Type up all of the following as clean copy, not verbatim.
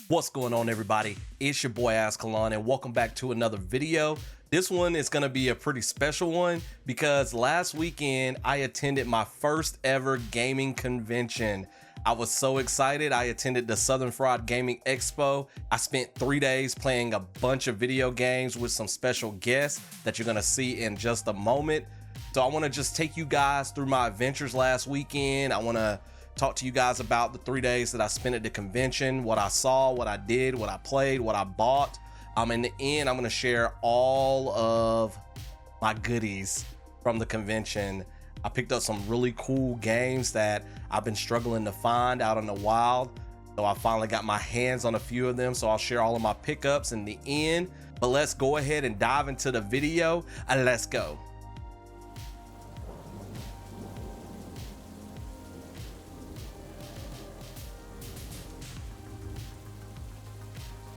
What's going on, everybody? It's your boy Azkhalon, and welcome back to another video. This one is going to be a pretty special one because last weekend I attended my first ever gaming convention. I was so excited. I attended the Southern-Fried Gaming Expo. I spent 3 days playing a bunch of video games with some special guests that you're going to see in just a moment. So I want to just take you guys through my adventures last weekend. I want to talk to you guys about the 3 days that I spent at the convention, what I saw, what I did, what I played, what I bought. In the end, I'm going to share all of my goodies from the convention. I picked up some really cool games that I've been struggling to find out in the wild. So I finally got my hands on a few of them. So I'll share all of my pickups in the end. But let's go ahead and dive into the video. Let's go.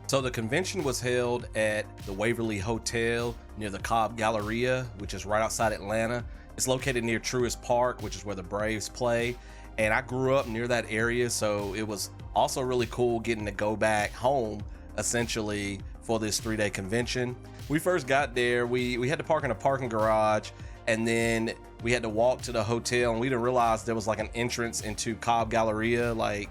So the convention was held at the Waverly Hotel near the Cobb Galleria, which is right outside Atlanta. It's located near Truist Park, which is where the Braves play. And I grew up near that area, so it was also really cool getting to go back home, essentially, for this 3-day convention. We first got there, we had to park in a parking garage, and then we had to walk to the hotel, and we didn't realize there was like an entrance into Cobb Galleria, like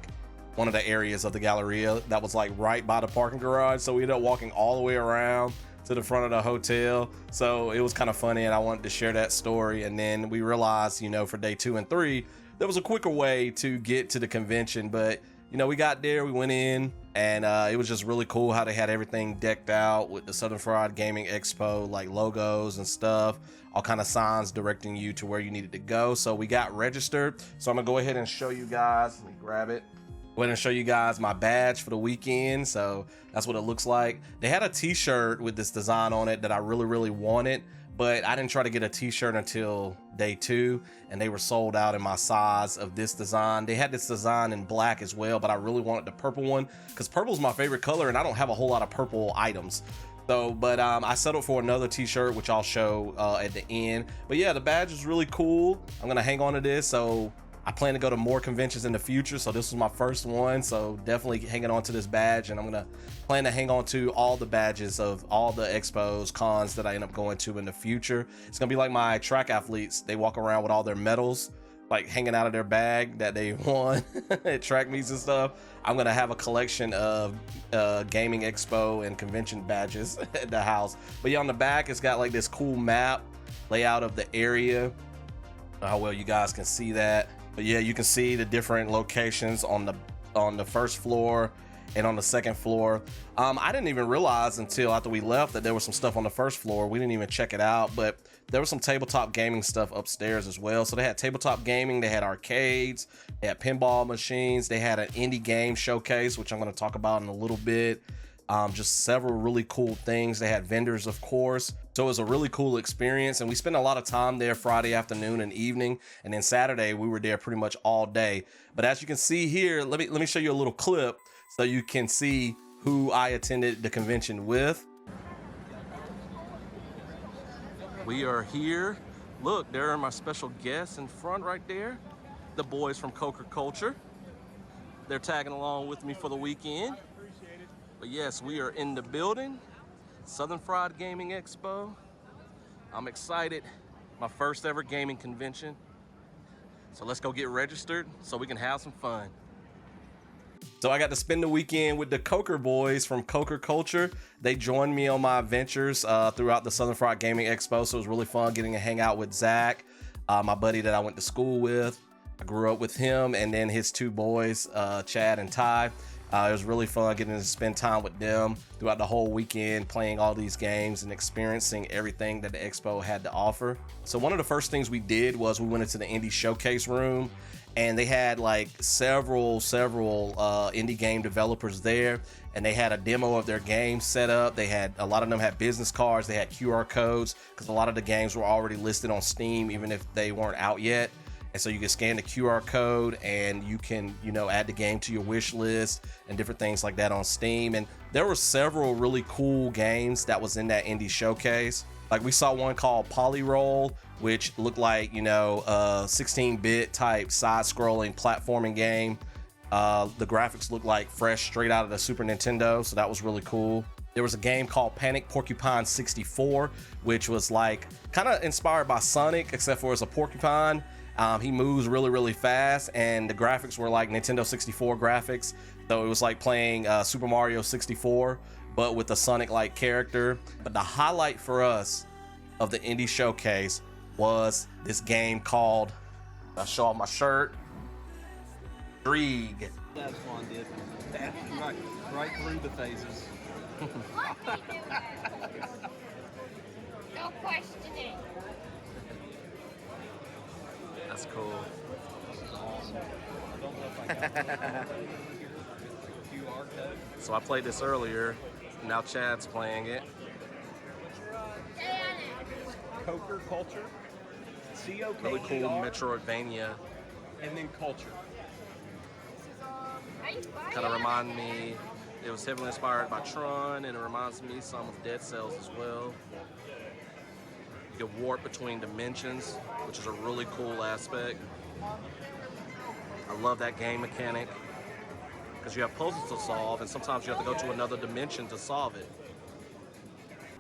one of the areas of the Galleria that was like right by the parking garage. So we ended up walking all the way around to the front of the hotel. So it was kind of funny, and I wanted to share that story. And then we realized, you know, for day 2 and 3, there was a quicker way to get to the convention. But, you know, we got there, we went in, and it was just really cool how they had everything decked out with the Southern-Fried Gaming Expo, like logos and stuff, all kind of signs directing you to where you needed to go. So we got registered. So I'm gonna go ahead and show you guys. Let me grab it. Go ahead and show you guys my badge for the weekend. So that's what it looks like. They had a t-shirt with this design on it that I really wanted, but I didn't try to get a t-shirt until day 2, and they were sold out in my size of this design. They had this design in black as well, but I really wanted the purple one because purple is my favorite color, and I don't have a whole lot of purple items. So, but I settled for another t-shirt, which I'll show at the end. But yeah, the badge is really cool. I'm gonna hang on to this. So I plan to go to more conventions in the future, so this was my first one, so definitely hanging on to this badge, and I'm gonna plan to hang on to all the badges of all the expos, cons that I end up going to in the future. It's gonna be like my track athletes. They walk around with all their medals, like hanging out of their bag that they won at track meets and stuff. I'm gonna have a collection of gaming expo and convention badges at the house. But yeah, on the back, it's got like this cool map layout of the area. I don't know how well you guys can see that. But yeah, you can see the different locations on the first floor and on the second floor. I didn't even realize until after we left that there was some stuff on the first floor. We didn't even check it out, but there was some tabletop gaming stuff upstairs as well. So they had tabletop gaming, they had arcades, they had pinball machines, they had an indie game showcase, which I'm going to talk about in a little bit. Just several really cool things. They had vendors, of course. So it was a really cool experience, and we spent a lot of time there Friday afternoon and evening, and then Saturday we were there pretty much all day. But as you can see here, let me show you a little clip so you can see who I attended the convention with. We are here. Look, there are my special guests in front right there, the boys from CokerCulture. They're tagging along with me for the weekend. But yes, we are in the building, Southern-Fried Gaming Expo. I'm excited, my first ever gaming convention. So let's go get registered so we can have some fun. So I got to spend the weekend with the Coker boys from CokerCulture. They joined me on my adventures throughout the Southern-Fried Gaming Expo. So it was really fun getting to hang out with Zach, my buddy that I went to school with. I grew up with him, and then his 2 boys, Chad and Ty. It was really fun getting to spend time with them throughout the whole weekend, playing all these games and experiencing everything that the expo had to offer. So one of the first things we did was we went into the indie showcase room, and they had like several indie game developers there, and they had a demo of their games set up. They had, a lot of them had business cards, they had QR codes, because a lot of the games were already listed on Steam even if they weren't out yet. And so you can scan the QR code, and you can, you know, add the game to your wish list and different things like that on Steam. And there were several really cool games that was in that indie showcase. Like we saw one called Polyroll, which looked like, you know, a 16-bit type side-scrolling platforming game. The graphics looked like fresh straight out of the Super Nintendo, so that was really cool. There was a game called Panic Porcupine 64, which was like kind of inspired by Sonic, except for it's a porcupine. He moves really, really fast, and the graphics were like Nintendo 64 graphics. So it was like playing Super Mario 64, but with a Sonic-like character. But the highlight for us of the indie showcase was this game called, I'll show off my shirt, Dreeg. Azkhalon did. Right through the phases. No questioning. That's cool. Awesome. I don't know if I got the QR code. So I played this earlier. Now Chad's playing it. CokerCulture. CokerCulture. Really cool Metroidvania. And then culture. Kind of remind me, it was heavily inspired by Tron, and it reminds me some of Dead Cells as well. You can warp between dimensions, which is a really cool aspect. I love that game mechanic, because you have puzzles to solve, and sometimes you have to go to another dimension to solve it.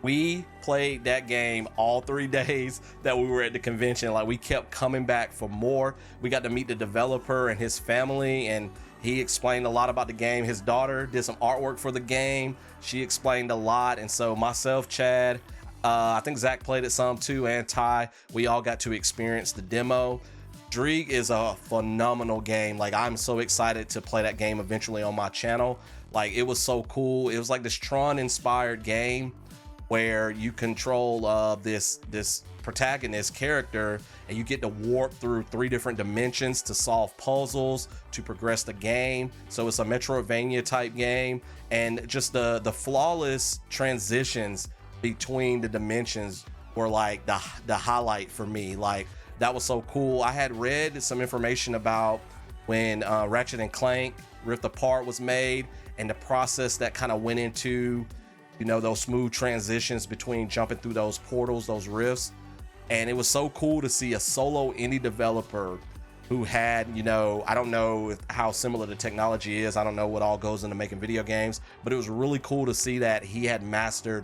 We played that game all 3 days that we were at the convention. Like, we kept coming back for more. We got to meet the developer and his family, and he explained a lot about the game. His daughter did some artwork for the game. She explained a lot. And so myself, Chad, I think Zach played it some too, and Ty, we all got to experience the demo. Dreeg is a phenomenal game. Like, I'm so excited to play that game eventually on my channel. Like, it was so cool. It was like this Tron inspired game where you control this protagonist character, and you get to warp through 3 different dimensions to solve puzzles, to progress the game. So it's a Metroidvania type game, and just the flawless transitions between the dimensions were like the highlight for me. Like, that was so cool. I had read some information about when Ratchet and Clank Rift Apart was made, and the process that kind of went into, you know, those smooth transitions between jumping through those portals, those rifts. And it was so cool to see a solo indie developer who had, you know, I don't know how similar the technology is. I don't know what all goes into making video games, but it was really cool to see that he had mastered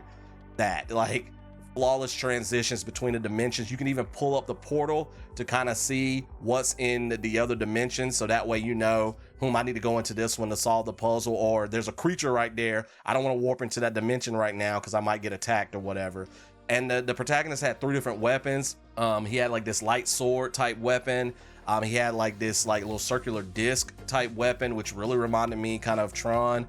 that, like, flawless transitions between the dimensions. You can even pull up the portal to kind of see what's in the other dimension, so that way you know, I need to go into this one to solve the puzzle, or there's a creature right there, I don't want to warp into that dimension right now because I might get attacked or whatever. And the protagonist had 3 different weapons. He had like this light sword type weapon. He had like this like little circular disc type weapon, which really reminded me kind of Tron.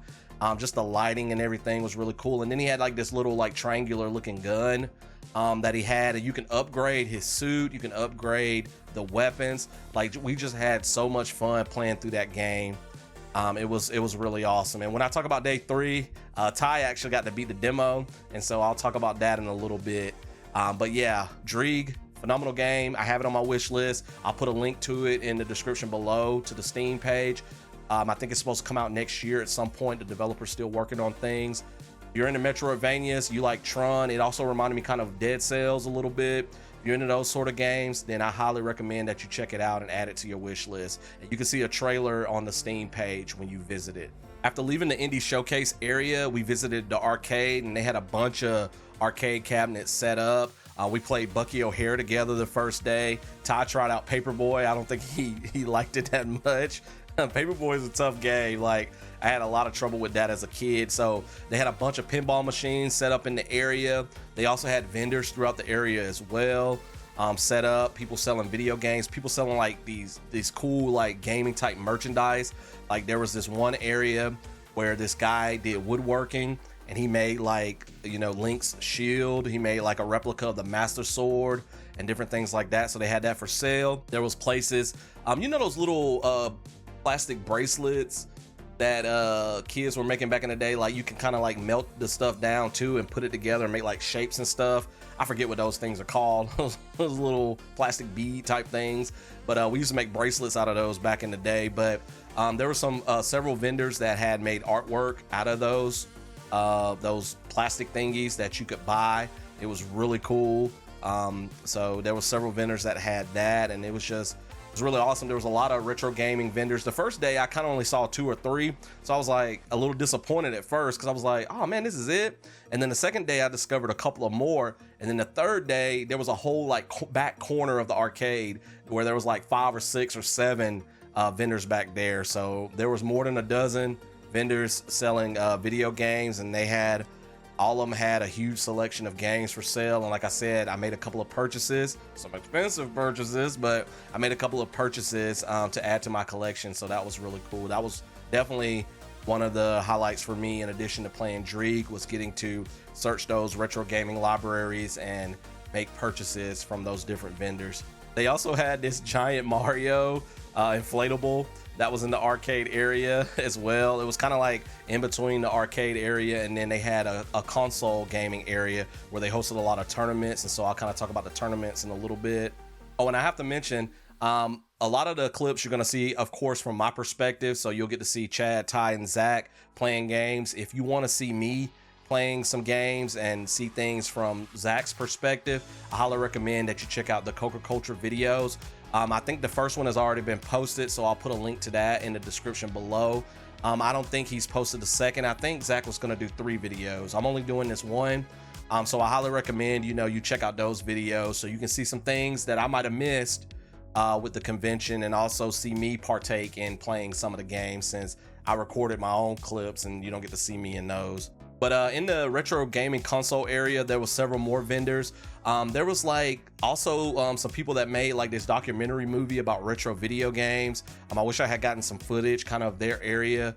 Just the lighting and everything was really cool. And then he had like this little like triangular looking gun that he had, and you can upgrade his suit, you can upgrade the weapons. Like, we just had so much fun playing through that game. It was really awesome. And when I talk about day 3, Ty actually got to beat the demo, and so I'll talk about that in a little bit. But yeah, Dreeg, phenomenal game. I have it on my wish list. I'll put a link to it in the description below to the Steam page. I think it's supposed to come out next year at some point. The developer's still working on things. If you're into Metroidvanias, you like Tron, it also reminded me kind of Dead Cells a little bit. If you're into those sort of games, then I highly recommend that you check it out and add it to your wish list. And you can see a trailer on the Steam page when you visit it. After leaving the indie showcase area, we visited the arcade, and they had a bunch of arcade cabinets set up. We played Bucky O'Hare together the first day. Ty tried out Paperboy. I don't think he liked it that much. Paperboy is a tough game. Like, I had a lot of trouble with that as a kid. So they had a bunch of pinball machines set up in the area. They also had vendors throughout the area as well, set up. People selling video games, people selling like these cool like gaming type merchandise. Like, there was this one area where this guy did woodworking, and he made like, you know, Link's shield. He made like a replica of the Master Sword and different things like that. So they had that for sale. There was places, you know, those little plastic bracelets that kids were making back in the day. Like, you can kind of like melt the stuff down too and put it together and make like shapes and stuff. I forget what those things are called. those little plastic bead type things. But we used to make bracelets out of those back in the day. But there were some several vendors that had made artwork out of those plastic thingies that you could buy. It was really cool. So there were several vendors that had that, and it was just was really awesome. There was a lot of retro gaming vendors. The first day I kind of only saw 2 or 3, so I was like a little disappointed at first because I was like, oh man, this is it. And then the second day I discovered a couple of more, and then the third day there was a whole like back corner of the arcade where there was like 5 or 6 or 7 vendors back there. So there was more than a dozen vendors selling video games, and they had all of them had a huge selection of games for sale. And like I said, I made a couple of purchases, some expensive purchases, but I made a couple of purchases to add to my collection. So that was really cool. That was definitely one of the highlights for me, in addition to playing Dreeg, was getting to search those retro gaming libraries and make purchases from those different vendors. They also had this giant Mario inflatable that was in the arcade area as well. It was kind of like in between the arcade area, and then they had a console gaming area where they hosted a lot of tournaments, and so I'll kind of talk about the tournaments in a little bit. Oh, and I have to mention, a lot of the clips you're going to see, of course, from my perspective, so you'll get to see Chad, Ty, and Zach playing games. If you want to see me playing some games and see things from Zach's perspective, I highly recommend that you check out the CokerCulture videos. I think the first one has already been posted, so I'll put a link to that in the description below. I don't think he's posted the second. I think Zach was going to do 3 videos. I'm only doing this one, so I highly recommend you check out those videos so you can see some things that I might have missed with the convention, and also see me partake in playing some of the games, since I recorded my own clips and you don't get to see me in those. But in the retro gaming console area, there was several more vendors. There was like also some people that made like this documentary movie about retro video games. I wish I had gotten some footage kind of their area.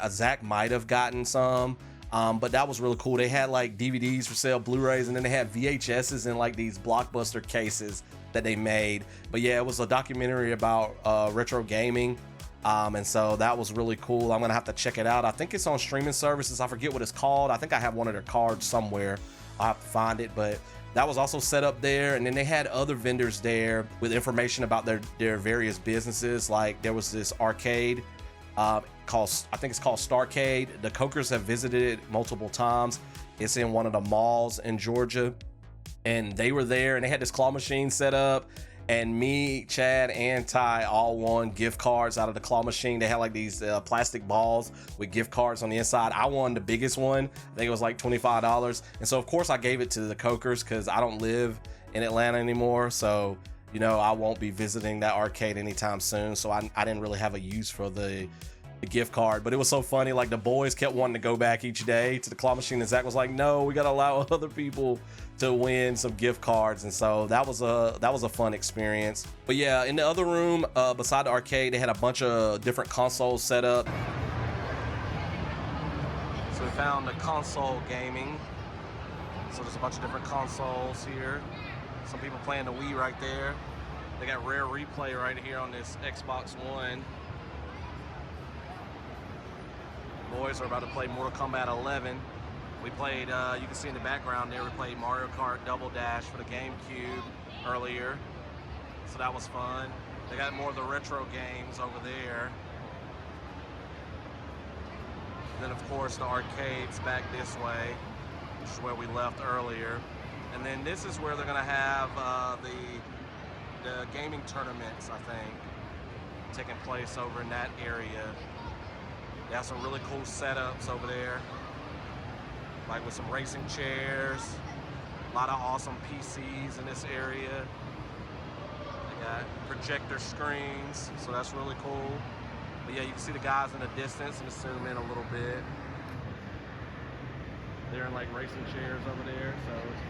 Zach might have gotten some, but that was really cool. They had like DVDs for sale, Blu-rays, and then they had VHSs in like these Blockbuster cases that they made. But yeah, it was a documentary about retro gaming. And so that was really cool. I'm gonna have to check it out. I think it's on streaming services. I forget what it's called. I think I have one of their cards somewhere. I'll have to find it, but that was also set up there. And then they had other vendors there with information about their various businesses. Like there was this arcade called, I think it's called Starcade. The Cokers have visited it multiple times. It's in one of the malls in Georgia, and they were there, and they had this claw machine set up. And me, Chad, and Ty all won gift cards out of the claw machine. They had like these plastic balls with gift cards on the inside. I won the biggest one. I think it was like $25. And so of course I gave it to the Cokers because I don't live in Atlanta anymore. So, I won't be visiting that arcade anytime soon. So I didn't really have a use for the gift card. But it was so funny. Like the boys kept wanting to go back each day to the claw machine, and Zach was like, no, we got to allow other people to win some gift cards. And so that was a fun experience. But yeah, in the other room beside the arcade, they had a bunch of different consoles set up. So we found the console gaming. So there's a bunch of different consoles here. Some people playing the Wii right there. They got Rare Replay right here on this Xbox One. Boys are about to play Mortal Kombat 11. We played, you can see in the background there, we played Mario Kart Double Dash for the GameCube earlier. So that was fun. They got more of the retro games over there. And then of course the arcades back this way, which is where we left earlier. And then this is where they're gonna have the gaming tournaments, I think, taking place over in that area. They have some really cool setups over there, like with some racing chairs, a lot of awesome PCs in this area. They got projector screens, so that's really cool. But yeah, you can see the guys in the distance. Let me zoom in a little bit. They're in like racing chairs over there, so it's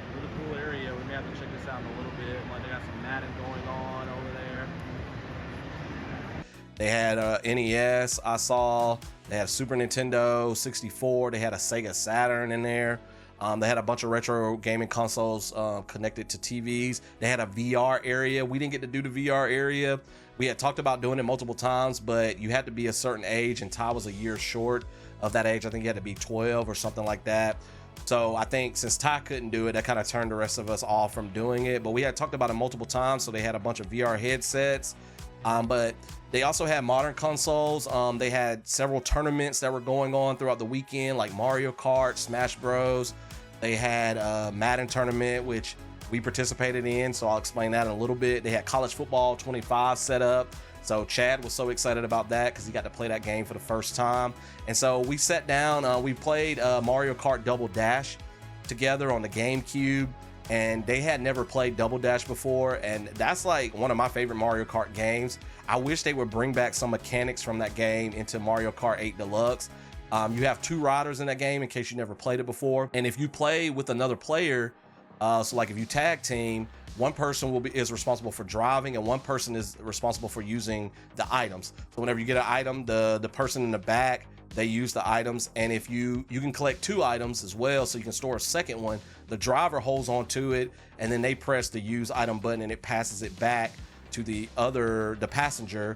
a really cool area. We may have to check this out in a little bit. Like they got some Madden going on over there. They had NES, I saw. They had a Super Nintendo 64. They had a Sega Saturn in there. They had a bunch of retro gaming consoles connected to TVs. They had a VR area. We didn't get to do the VR area. We had talked about doing it multiple times, but you had to be a certain age, and Ty was a year short of that age. I think you had to be 12 or something like that. So I think since Ty couldn't do it, that kind of turned the rest of us off from doing it. But we had talked about it multiple times, so they had a bunch of VR headsets. But they also had modern consoles. They had several tournaments that were going on throughout the weekend, like Mario Kart, Smash Bros. They had a Madden tournament, which we participated in, so I'll explain that in a little bit. They had college football 25 set up. So Chad was so excited about that because he got to play that game for the first time. And so we sat down, we played Mario Kart Double Dash together on the GameCube, and they had never played Double Dash before, and that's like one of my favorite Mario Kart games. I wish they would bring back some mechanics from that game into Mario Kart 8 Deluxe. You have 2 riders in that game in case you never played it before, and if you play with another player, so like if you tag team, one person is responsible for driving and one person is responsible for using the items. So whenever you get an item, the person in the back, they use the items, and if you can collect 2 items as well, so you can store a second one. The driver holds on to it, and then they press the use item button, and it passes it back to the passenger,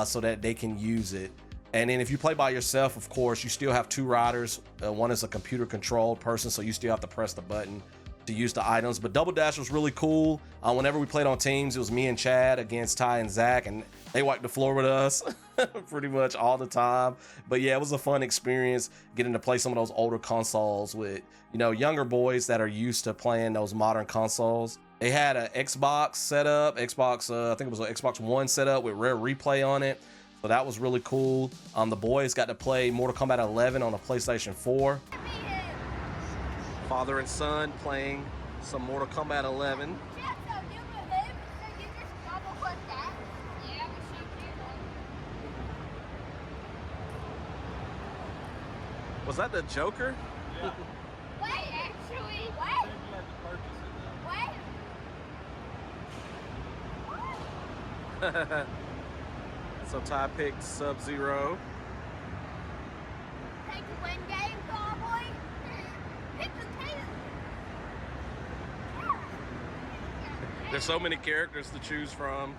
so that they can use it. And then if you play by yourself, of course, you still have 2 riders. One is a computer controlled person, so you still have to press the button to use the items. But Double Dash was really cool. Whenever we played on teams, it was me and Chad against Ty and Zach, and they wiped the floor with us pretty much all the time. But yeah, it was a fun experience getting to play some of those older consoles with, you know, younger boys that are used to playing those modern consoles. They had an Xbox set up, I think it was an Xbox One set up with Rare Replay on it. So that was really cool. The boys got to play Mortal Kombat 11 on a PlayStation 4. Father and son playing some Mortal Kombat 11. Was that the Joker? Yeah. Wait, actually, what? You had to purchase it though. What? So Ty picked Sub-Zero. Take the win game, cowboy. Pick the tail. There's so many characters to choose from.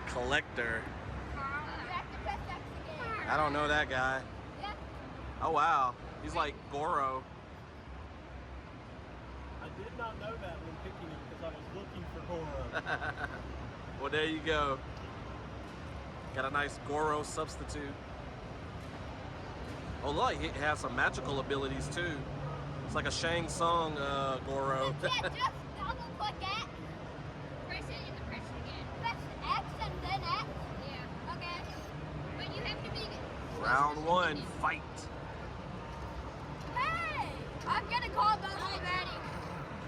Collector. You have to press X again. I don't know that guy. Yeah. Oh wow, he's like Goro. I did not know that when picking it because I was looking for Goro. Well, there you go. Got a nice Goro substitute. Oh look, he has some magical abilities too. It's like a Shang Tsung Goro. You can't just double click it. Press it and then press it again. Press X and then X? Yeah. Okay. But you have to be... Round 1, fight. Hey! I'm gonna call those already.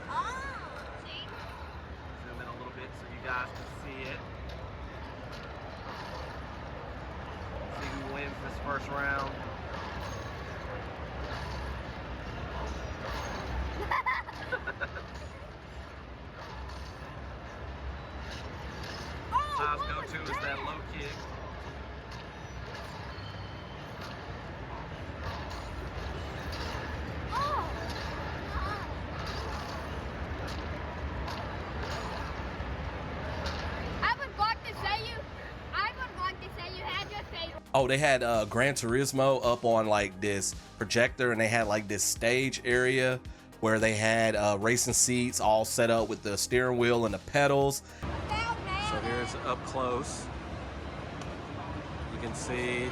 Ah! See? Zoom in a little bit so you guys can see it. See who wins this first round. Ty's go-to is that low kick. Oh! I would like to say you had your favorite. Oh, they had Gran Turismo up on like this projector, and they had like this stage area where they had racing seats all set up with the steering wheel and the pedals. So here's up close. You can see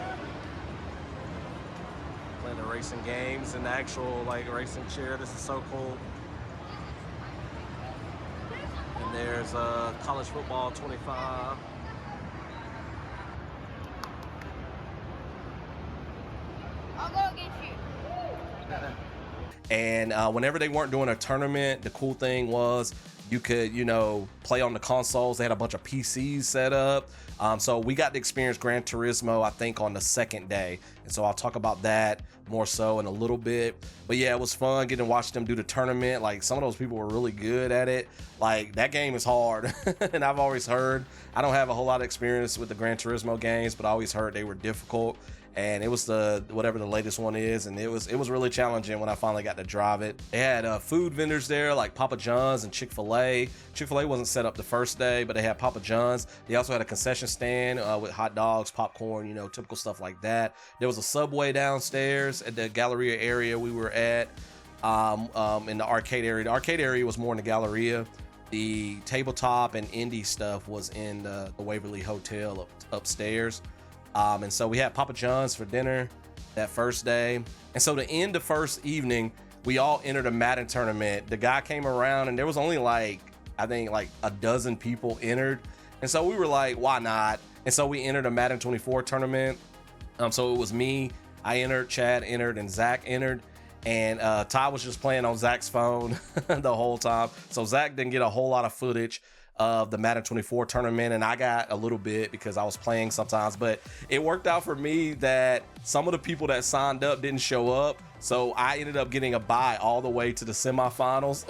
playing the racing games in the actual like racing chair. This is so cool. And there's college football 25. I'll go against you. And whenever they weren't doing a tournament, the cool thing was you could, you know, play on the consoles. They had a bunch of PCs set up. So we got to experience Gran Turismo, I think, on the second day. And so I'll talk about that more so in a little bit. But yeah, it was fun getting to watch them do the tournament. Like, some of those people were really good at it. Like, that game is hard. And I've always heard, I don't have a whole lot of experience with the Gran Turismo games, but I always heard they were difficult. And it was the whatever the latest one is, and it was really challenging when I finally got to drive it. They had food vendors there like Papa John's and Chick-fil-A. Chick-fil-A wasn't set up the first day, but they had Papa John's. They also had a concession stand with hot dogs, popcorn, you know, typical stuff like that. There was a Subway downstairs at the Galleria area we were at, in the arcade area. The arcade area was more in the Galleria. The tabletop and indie stuff was in the Waverly Hotel upstairs. And so we had Papa John's for dinner that first day. And so to end the first evening, we all entered a Madden tournament. The guy came around and there was only like, I think like a dozen people entered. And so we were like, why not? And so we entered a Madden 24 tournament. So it was me, I entered, Chad entered, and Zach entered. And Ty was just playing on Zach's phone the whole time. So Zach didn't get a whole lot of footage of the Madden 24 tournament, and I got a little bit because I was playing sometimes. But it worked out for me that some of the people that signed up didn't show up. So I ended up getting a bye all the way to the semifinals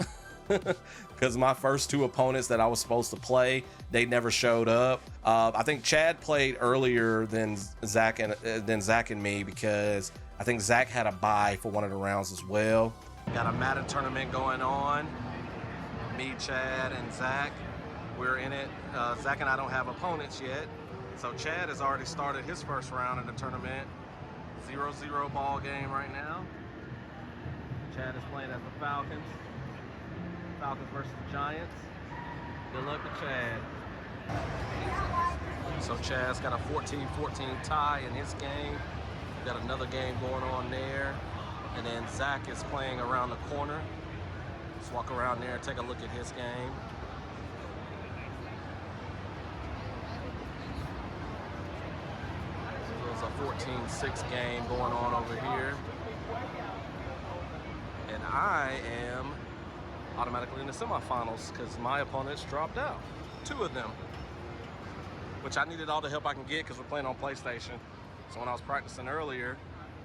because my first two opponents that I was supposed to play, they never showed up. I think Chad played earlier than Zach and me because I think Zach had a bye for one of the rounds as well. Got a Madden tournament going on. Me, Chad, and Zach, we're in it. Zach and I don't have opponents yet. So Chad has already started his first round in the tournament. 0-0 ball game right now. Chad is playing as the Falcons. Falcons versus the Giants. Good luck to Chad. So Chad's got a 14-14 tie in his game. Got another game going on there. And then Zach is playing around the corner. Let's walk around there and take a look at his game. So there's a 14-6 game going on over here. And I am automatically in the semifinals because my opponents dropped out. Two of them. Which I needed all the help I can get because we're playing on PlayStation. So when I was practicing earlier,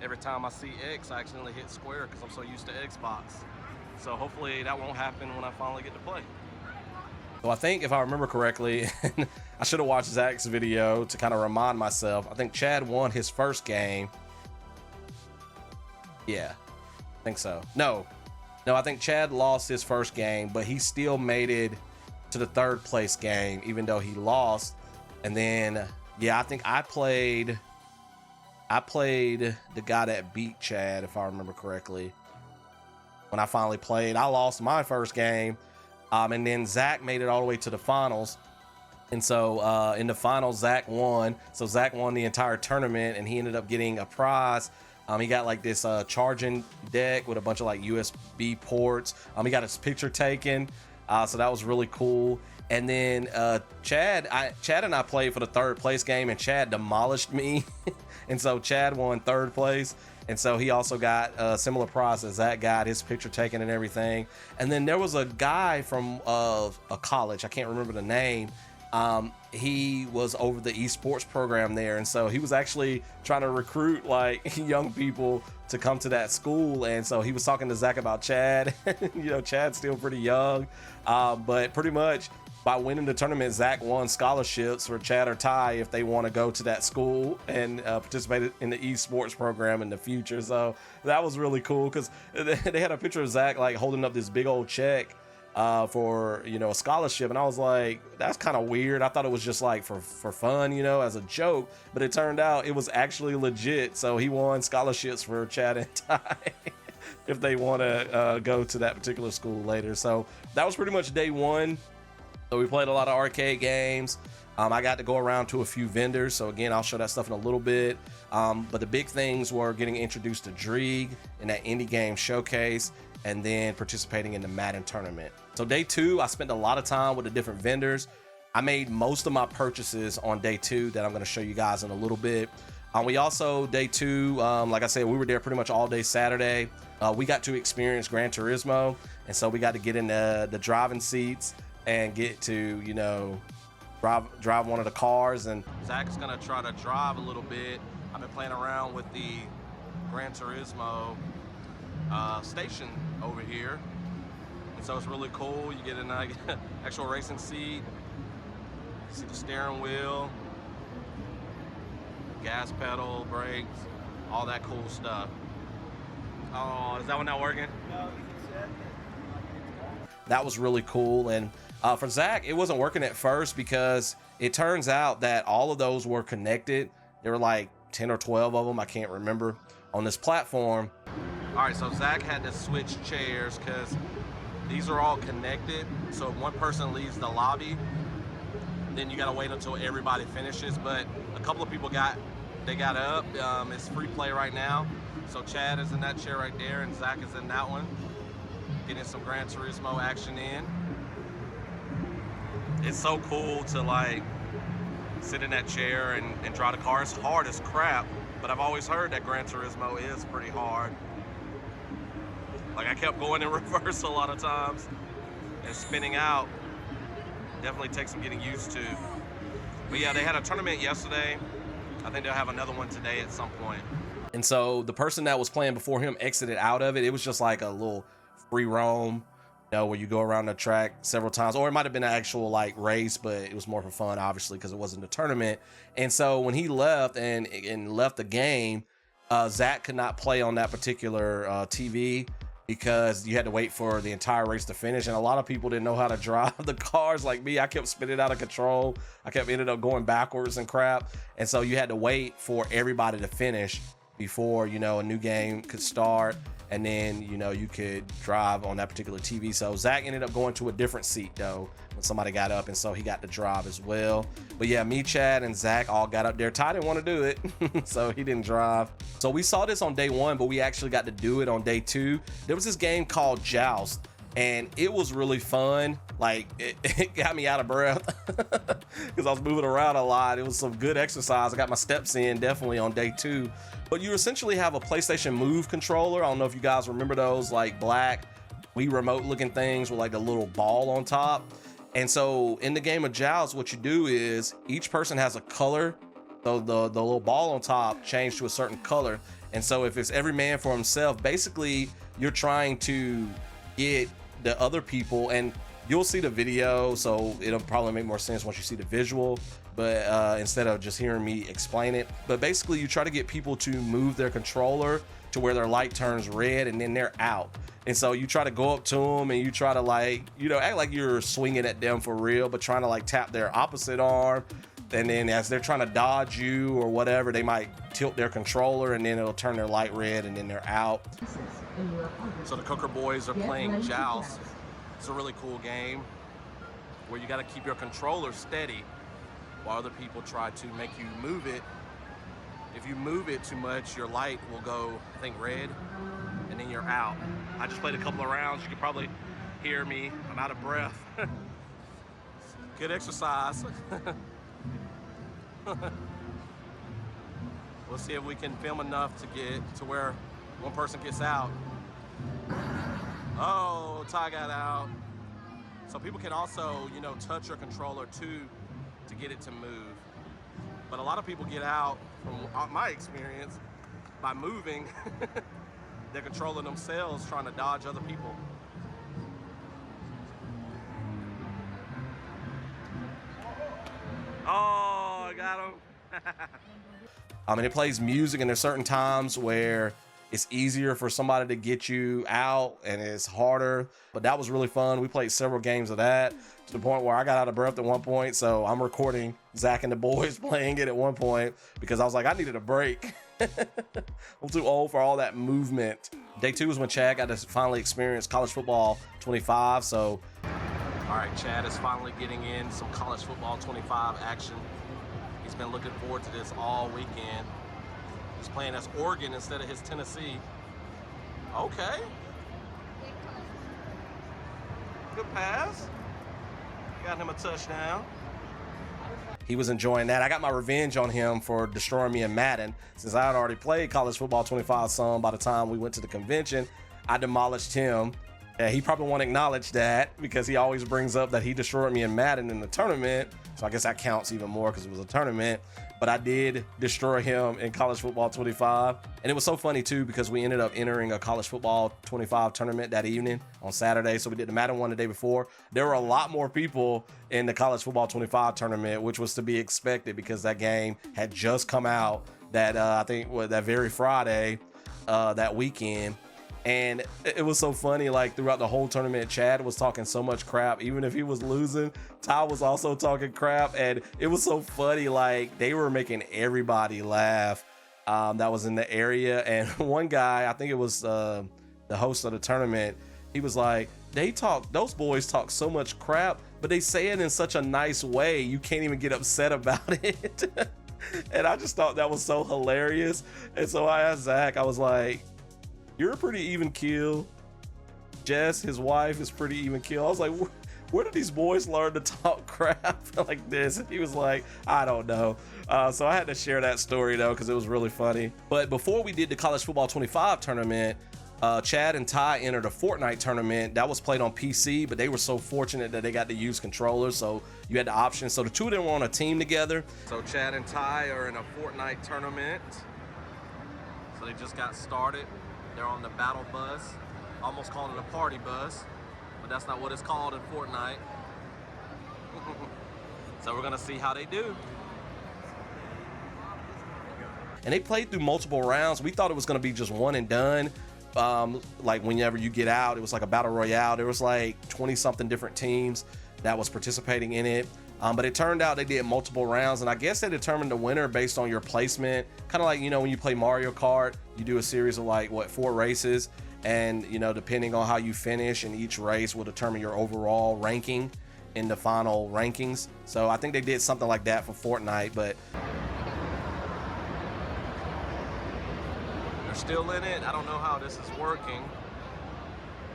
every time I see X, I accidentally hit square because I'm so used to Xbox. So hopefully that won't happen when I finally get to play. So I think if I remember correctly, I should have watched Zach's video to kind of remind myself. I think Chad won his first game. Yeah, I think so. No, I think Chad lost his first game, but he still made it to the third place game, even though he lost. And then, yeah, I think I played the guy that beat Chad, if I remember correctly. When I finally played, I lost my first game. And then Zach made it all the way to the finals. And so in the finals, Zach won. So Zach won the entire tournament and he ended up getting a prize. He got like this charging deck with a bunch of like USB ports. He got his picture taken. So that was really cool. And then Chad and I played for the third place game and Chad demolished me. And so Chad won third place. And so he also got a similar prize as Zach got, his picture taken and everything. And then there was a guy from a college, I can't remember the name. He was over the esports program there. And so he was actually trying to recruit like young people to come to that school. And so he was talking to Zach about Chad. You know, Chad's still pretty young. But pretty much by winning the tournament, Zach won scholarships for Chad or Ty if they want to go to that school and participate in the esports program in the future. So that was really cool because they had a picture of Zach like holding up this big old check for, you know, a scholarship. And I was like, that's kind of weird. I thought it was just like for fun, you know, as a joke, but it turned out it was actually legit. So he won scholarships for Chad and Ty if they want to go to that particular school later. So that was pretty much day one. So we played a lot of arcade games. I got to go around to a few vendors. So again, I'll show that stuff in a little bit. But the big things were getting introduced to Dreeg in that indie game showcase and then participating in the Madden tournament. So day two, I spent a lot of time with the different vendors. I made most of my purchases on day two that I'm going to show you guys in a little bit. We also, day two, like I said, we were there pretty much all day Saturday. We got to experience Gran Turismo. And so we got to get in the driving seats and get to, you know, drive one of the cars. And Zach's gonna try to drive a little bit. I've been playing around with the Gran Turismo station over here. And so it's really cool. You get an actual racing seat. You see the steering wheel, gas pedal, brakes, all that cool stuff. Oh, is that one not working? No, that was really cool. And for Zach, it wasn't working at first because it turns out that all of those were connected. There were like 10 or 12 of them, I can't remember, on this platform. All right, so Zach had to switch chairs because these are all connected. So if one person leaves the lobby, then you gotta wait until everybody finishes. But a couple of people got they got up. It's free play right now. So Chad is in that chair right there, and Zach is in that one, getting some Gran Turismo action in. It's so cool to like sit in that chair and drive the car. It's hard as crap, but I've always heard that Gran Turismo is pretty hard. Like I kept going in reverse a lot of times, and spinning out definitely takes some getting used to. But yeah, they had a tournament yesterday. I think they'll have another one today at some point. And so the person that was playing before him exited out of it. It was just like a little free roam, you know, where you go around the track several times, or it might have been an actual like race, but it was more for fun, obviously, because it wasn't a tournament. And so when he left and left the game, Zach could not play on that particular TV because you had to wait for the entire race to finish. And a lot of people didn't know how to drive the cars like me. I kept spinning out of control. I kept ended up going backwards and crap. And so you had to wait for everybody to finish before, you know, a new game could start, and then, you know, you could drive on that particular TV. So Zach ended up going to a different seat though when somebody got up, and so he got to drive as well. But yeah, me, Chad, and Zach all got up there. Ty didn't want to do it, so he didn't drive. So we saw this on day one, but we actually got to do it on day two. There was this game called Joust, and it was really fun. Like it got me out of breath because I was moving around a lot. It was some good exercise. I got my steps in definitely on day two. But you essentially have a PlayStation Move controller. I don't know if you guys remember those, like black Wii remote looking things with like a little ball on top. And so in the game of Joust, what you do is each person has a color. So the little ball on top changed to a certain color. And so if it's every man for himself, basically you're trying to get the other people, and you'll see the video, so it'll probably make more sense once you see the visual, but instead of just hearing me explain it. But basically you try to get people to move their controller to where their light turns red, and then they're out. And so you try to go up to them and you try to, like, you know, act like you're swinging at them for real, but trying to like tap their opposite arm. And then as they're trying to dodge you or whatever, they might tilt their controller, and then it'll turn their light red, and then they're out. So the Coker boys are playing Joust. It's a really cool game where you got to keep your controller steady while other people try to make you move it. If you move it too much, your light will go, I think, red, and then you're out. I just played a couple of rounds. You can probably hear me. I'm out of breath. Good exercise. We'll see if we can film enough to get to where one person gets out. Oh, Ty got out. So people can also, you know, touch your controller too to get it to move. But a lot of people get out, from my experience, by moving their controller themselves, trying to dodge other people. Oh, I got him. I mean, it plays music, and there's certain times where it's easier for somebody to get you out and it's harder, but that was really fun. We played several games of that to the point where I got out of breath at one point. So I'm recording Zach and the boys playing it at one point because I was like, I needed a break. I'm too old for all that movement. Day two was when Chad got to finally experience college football 25. So, all right, Chad is finally getting in some college football 25 action. He's been looking forward to this all weekend. He's playing as Oregon instead of his Tennessee. Okay. Good pass. Got him a touchdown. He was enjoying that. I got my revenge on him for destroying me in Madden. Since I had already played college football 25 some by the time we went to the convention, I demolished him. He probably won't acknowledge that because he always brings up that he destroyed me in Madden in the tournament. So I guess that counts even more because it was a tournament. But I did destroy him in college football 25. And it was so funny too because we ended up entering a college football 25 tournament that evening on Saturday. So we did the Madden one the day before. There were a lot more people in the college football 25 tournament, which was to be expected because that game had just come out that I think was that very Friday, that weekend. And it was so funny, like throughout the whole tournament, Chad was talking so much crap. Even if he was losing, Ty was also talking crap. And it was so funny, like they were making everybody laugh that was in the area. And one guy, I think it was the host of the tournament, he was like, those boys talk so much crap, but they say it in such a nice way, you can't even get upset about it. And I just thought that was so hilarious. And so I asked Zach, I was like, you're a pretty even keel. Jess, his wife, is pretty even keel. I was like, where did these boys learn to talk crap like this? And he was like, I don't know. So I had to share that story though, because it was really funny. But before we did the College Football 25 tournament, Chad and Ty entered a Fortnite tournament that was played on PC, but they were so fortunate that they got to use controllers, so you had the option. So the two of them were on a team together. So Chad and Ty are in a Fortnite tournament. So they just got started. They're on the battle bus. Almost called it a party bus, but that's not what it's called in Fortnite. So we're gonna see how they do. And they played through multiple rounds. We thought it was gonna be just one and done. Like whenever you get out, it was like a battle royale. There was like 20 something different teams that was participating in it. But it turned out they did multiple rounds, and I guess they determined the winner based on your placement. Kind of like, you know, when you play Mario Kart, you do a series of like, what, 4 races. And, you know, depending on how you finish in each race will determine your overall ranking in the final rankings. So I think they did something like that for Fortnite, but they're still in it. I don't know how this is working,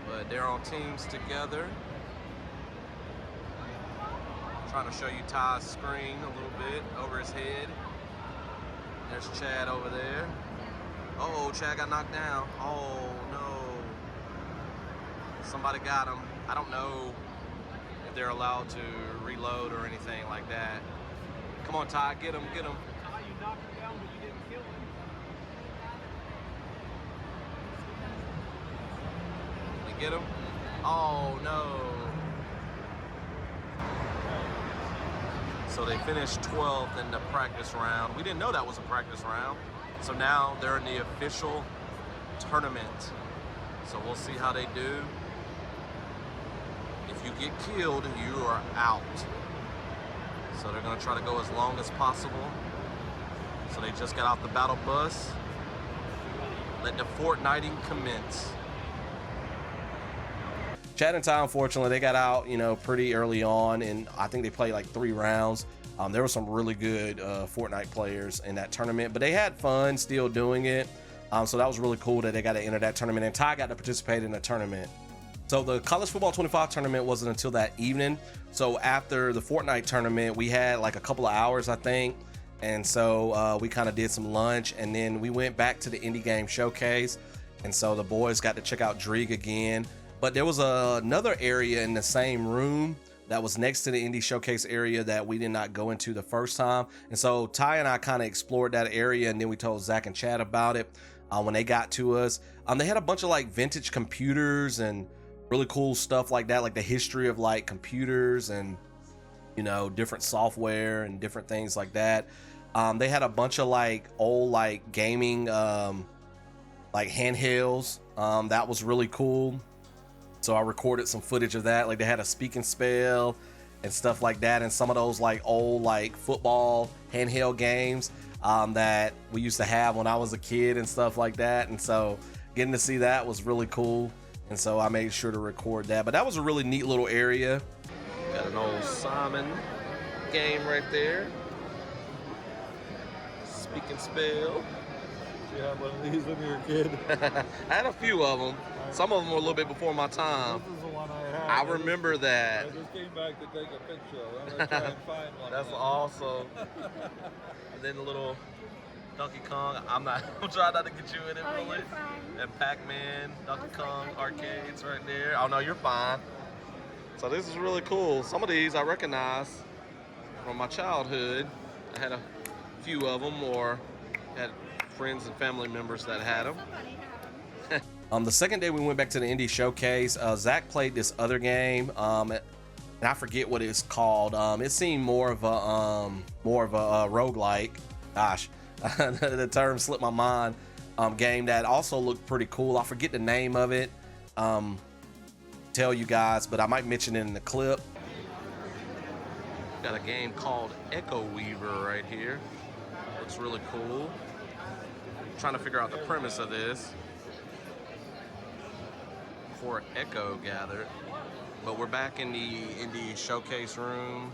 but they're on teams together. Trying to show you Ty's screen a little bit over his head. There's Chad over there. Oh, Chad got knocked down. Oh no. Somebody got him. I don't know if they're allowed to reload or anything like that. Come on, Ty, get him, get him. Ty, you knocked him down, but you didn't kill him. Did you get him? Oh no. So they finished 12th in the practice round. We didn't know that was a practice round. So now they're in the official tournament. So we'll see how they do. If you get killed, you are out. So they're gonna try to go as long as possible. So they just got off the battle bus. Let the Fortniting commence. Chad and Ty, unfortunately, they got out, you know, pretty early on, and I think they played like 3 rounds. There were some really good Fortnite players in that tournament, but they had fun still doing it. So that was really cool that they got to enter that tournament, and Ty got to participate in the tournament. So the College Football 25 tournament wasn't until that evening. So after the Fortnite tournament, we had like a couple of hours, I think. And so we kind of did some lunch, and then we went back to the Indie Game Showcase. And so the boys got to check out Dreeg again. But there was another area in the same room that was next to the Indie Showcase area that we did not go into the first time. And so Ty and I kind of explored that area, and then we told Zach and Chad about it when they got to us. They had a bunch of like vintage computers and really cool stuff like that, like the history of like computers and, you know, different software and different things like that. They had a bunch of like old like gaming like handhelds. That was really cool. So I recorded some footage of that. Like they had a speak and spell and stuff like that, and some of those like old like football handheld games that we used to have when I was a kid and stuff like that. And so getting to see that was really cool. And so I made sure to record that. But that was a really neat little area. Got an old Simon game right there. Speak and spell. You had one of these when you were a kid? I had a few of them. Some of them were a little bit before my time. This is the one I had. I remember that. I just came back to take a picture. I'm going to try and find one. That's awesome. And then the little Donkey Kong. I'm trying not to get you in it, really. You're fine. And Pac-Man, Donkey Kong arcades right there. Oh no, you're fine. So this is really cool. Some of these I recognize from my childhood. I had a few of them, or had friends and family members that had them. The second day we went back to the Indie Showcase, Zach played this other game, and I forget what it's called. It seemed more of a roguelike. Gosh, the term slipped my mind. Game that also looked pretty cool. I forget the name of it. Tell you guys, but I might mention it in the clip. Got a game called Echo Weaver right here. Looks really cool. Trying to figure out the premise of this. For Echo gathered, but we're back in the Indie Showcase room.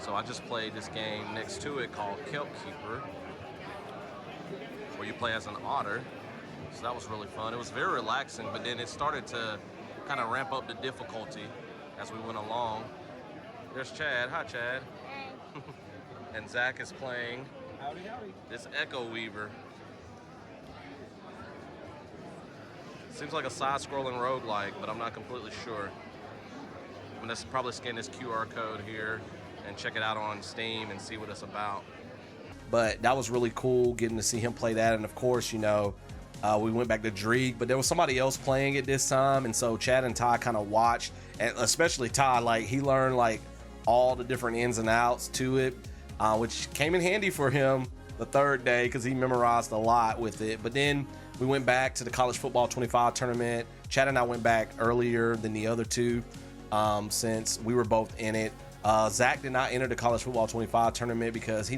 So I just played this game next to it called Kelp Keeper, where you play as an otter. So that was really fun. It was very relaxing, but then it started to kind of ramp up the difficulty as we went along. There's Chad. Hi, Chad. Hey. And Zach is playing Howdy, howdy. this Echo Weaver. Seems like a side-scrolling roguelike, but I'm not completely sure. I'm gonna probably scan this QR code here and check it out on Steam and see what it's about. But that was really cool getting to see him play that. And of course, you know, we went back to Dreeg, but there was somebody else playing it this time. And so Chad and Ty kind of watched, and especially Ty, like he learned like all the different ins and outs to it, which came in handy for him the third day because he memorized a lot with it. But then we went back to the College Football 25 tournament. Chad and I went back earlier than the other two since we were both in it. Zach did not enter the College Football 25 tournament because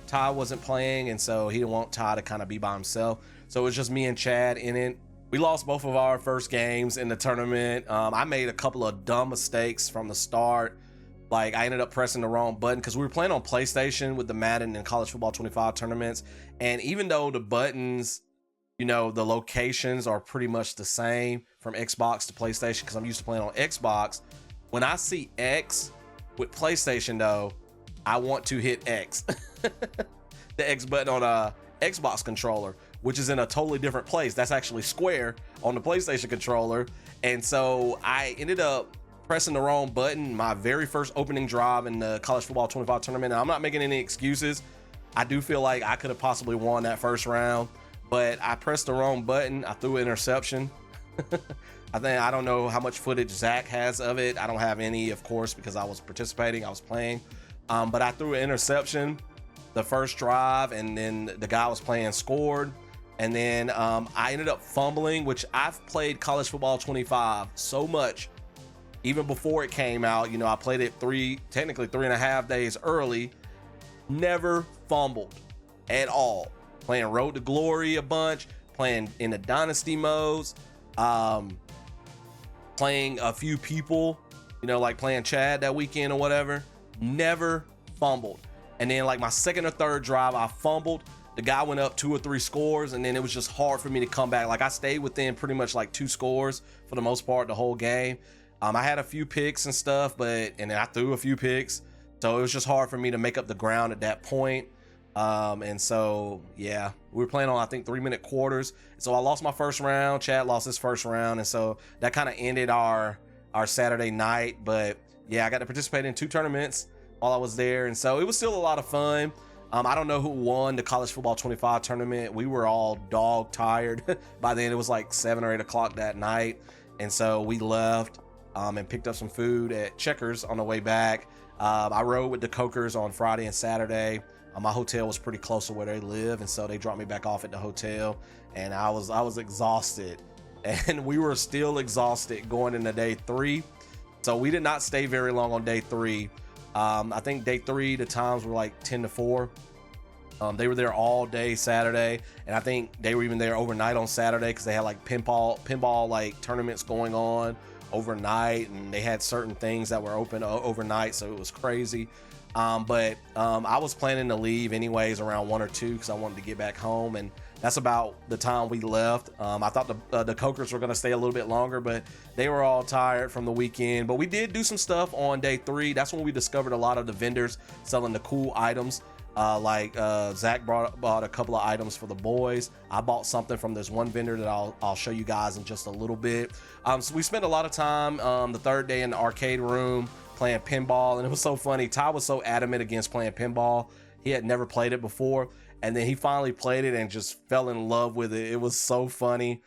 Ty wasn't playing, and so he didn't want Ty to kind of be by himself. So it was just me and Chad in it. We lost both of our first games in the tournament. I made a couple of dumb mistakes from the start. Like I ended up pressing the wrong button because we were playing on PlayStation with the Madden and College Football 25 tournaments. And even though the buttons, you know, the locations are pretty much the same from Xbox to PlayStation because I'm used to playing on Xbox, when I see X with PlayStation though, I want to hit X. The X button on a Xbox controller, which is in a totally different place. That's actually square on the PlayStation controller. And so I ended up pressing the wrong button my very first opening drive in the College Football 25 tournament. Now, I'm not making any excuses. I do feel like I could have possibly won that first round, but I pressed the wrong button. I threw an interception. I don't know how much footage Zach has of it. I don't have any, of course, because I was participating, I was playing. But I threw an interception the first drive, and then the guy I was playing scored. And then I ended up fumbling, which I've played College Football 25 so much. Even before it came out, you know, I played it technically 3.5 days early. Never fumbled at all. Playing Road to Glory a bunch, playing in the Dynasty modes, playing a few people, you know, like playing Chad that weekend or whatever. Never fumbled. And then like my second or third drive, I fumbled. The guy went up 2 or 3 scores, and then it was just hard for me to come back. Like I stayed within pretty much like 2 scores for the most part the whole game. I had a few picks and stuff, and then I threw a few picks. So it was just hard for me to make up the ground at that point. And so, yeah, we were playing on, I think, 3-minute quarters. So I lost my first round. Chad lost his first round. And so that kind of ended our Saturday night. But yeah, I got to participate in 2 tournaments while I was there. And so it was still a lot of fun. I don't know who won the College Football 25 tournament. We were all dog tired. By then it was like 7 or 8 o'clock that night. And so we left and picked up some food at Checkers on the way back. I rode with the Cokers on Friday and Saturday. My hotel was pretty close to where they live, and so they dropped me back off at the hotel, and I was exhausted, and we were still exhausted going into day 3. So we did not stay very long on day 3. I think day 3 the times were like 10 to 4. They were there all day Saturday, and I think they were even there overnight on Saturday because they had like pinball like tournaments going on overnight, and they had certain things that were open overnight, so it was crazy. But I was planning to leave anyways around 1 or 2 because I wanted to get back home, and that's about the time we left. I thought the Cokers were going to stay a little bit longer, but they were all tired from the weekend. But we did do some stuff on day 3. That's when we discovered a lot of the vendors selling the cool items. Zach bought a couple of items for the boys. I bought something from this one vendor that I'll show you guys in just a little bit. So we spent a lot of time the third day in the arcade room playing pinball, and it was so funny. Ty was so adamant against playing pinball. He had never played it before, and then he finally played it and just fell in love with it. It was so funny.